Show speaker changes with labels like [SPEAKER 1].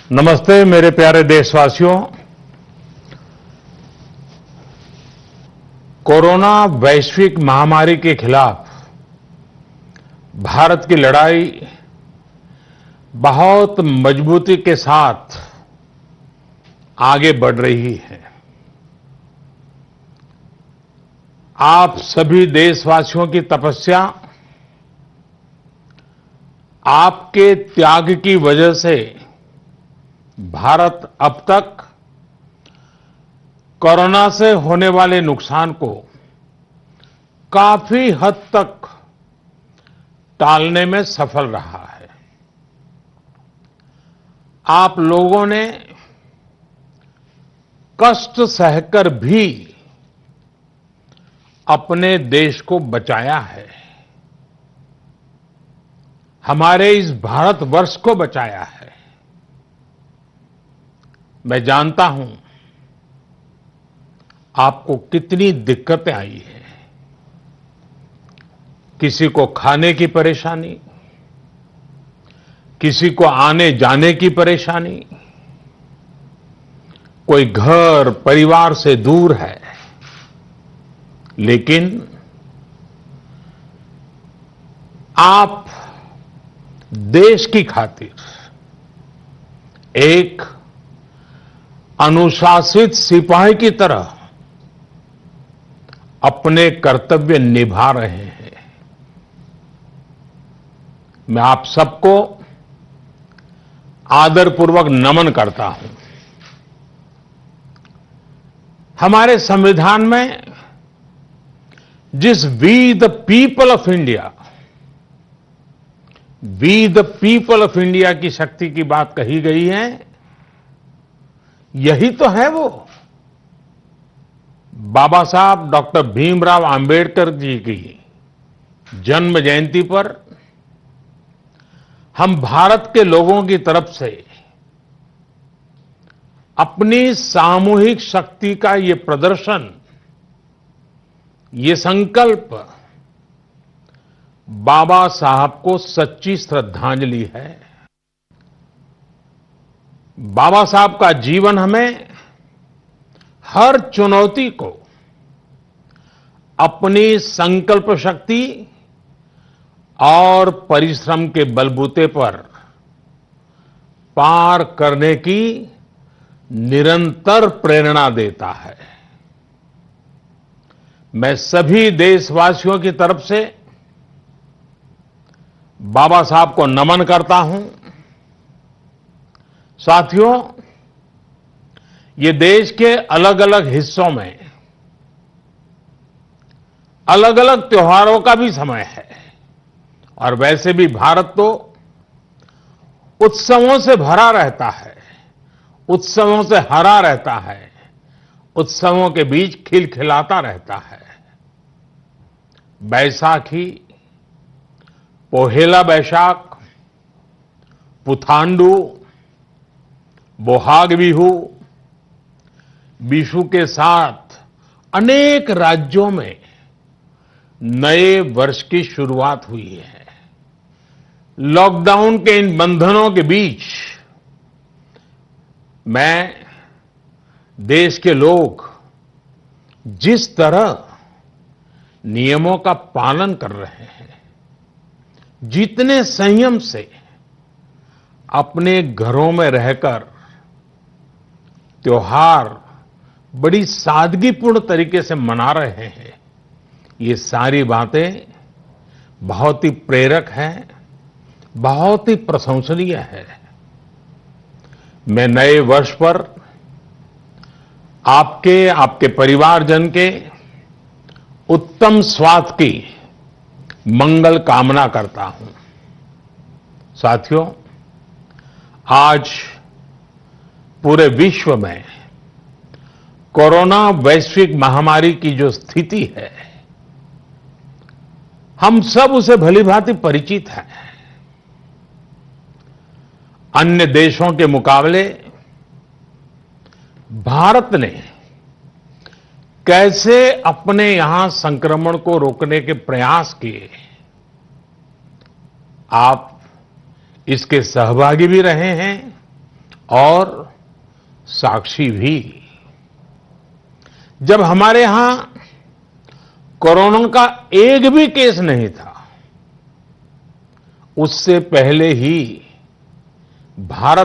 [SPEAKER 1] नमस्ते मेरे प्यारे देशवासियों। कोरोना वैश्विक महामारी के खिलाफ भारत की लड़ाई बहुत मजबूती के साथ आगे बढ़ रही है। आप सभी देशवासियों की तपस्या, आपके त्याग की वजह से भारत अब तक कोरोना से होने वाले नुकसान को काफी हद तक टालने में सफल रहा है। आप लोगों ने कष्ट सहकर भी अपने देश को बचाया है, हमारे इस भारतवर्ष को बचाया है। मैं जानता हूं आपको कितनी दिक्कतें आई हैं। किसी को खाने की परेशानी, किसी को आने जाने की परेशानी, कोई घर परिवार से दूर है, लेकिन आप देश की खातिर एक अनुशासित सिपाही की तरह अपने कर्तव्य निभा रहे हैं। मैं आप सबको आदरपूर्वक नमन करता हूं। हमारे संविधान में जिस we the people of India, we the people of India की शक्ति की बात कही गई है, यही तो है वो। बाबा साहब डॉक्टर भीमराव अंबेडकर जी की जन्म जयंती पर हम भारत के लोगों की तरफ से अपनी सामूहिक शक्ति का ये प्रदर्शन, ये संकल्प बाबा साहब को सच्ची श्रद्धांजलि है। बाबा साहब का जीवन हमें हर चुनौती को अपनी संकल्प शक्ति और परिश्रम के बलबूते पर पार करने की निरंतर प्रेरणा देता है। मैं सभी देशवासियों की तरफ से बाबा साहब को नमन करता हूं। साथियों, ये देश के अलग अलग हिस्सों में अलग अलग त्योहारों का भी समय है, और वैसे भी भारत तो उत्सवों से भरा रहता है, उत्सवों से हरा रहता है, उत्सवों के बीच खिलखिलाता रहता है। बैसाखी, पोहेला बैशाख, पुथांडू, बोहाग बिहू, विशु के साथ अनेक राज्यों में नए वर्ष की शुरुआत हुई है। लॉकडाउन के इन बंधनों के बीच मैं देश के लोग जिस तरह नियमों का पालन कर रहे हैं, जितने संयम से अपने घरों में रहकर त्योहार बड़ी सादगीपूर्ण तरीके से मना रहे हैं, ये सारी बातें बहुत ही प्रेरक हैं, बहुत ही प्रशंसनीय है। मैं नए वर्ष पर आपके परिवारजन के उत्तम स्वास्थ्य की मंगल कामना करता हूं। साथियों, आज पूरे विश्व में कोरोना वैश्विक महामारी की जो स्थिति है, हम सब उसे भलीभांति परिचित हैं। अन्य देशों के मुकाबले भारत ने कैसे अपने यहां संक्रमण को रोकने के प्रयास किए, आप इसके सहभागी भी रहे हैं और साक्षी भी। जब हमारे यहां कोरोना का एक भी केस नहीं था, उससे पहले ही भारत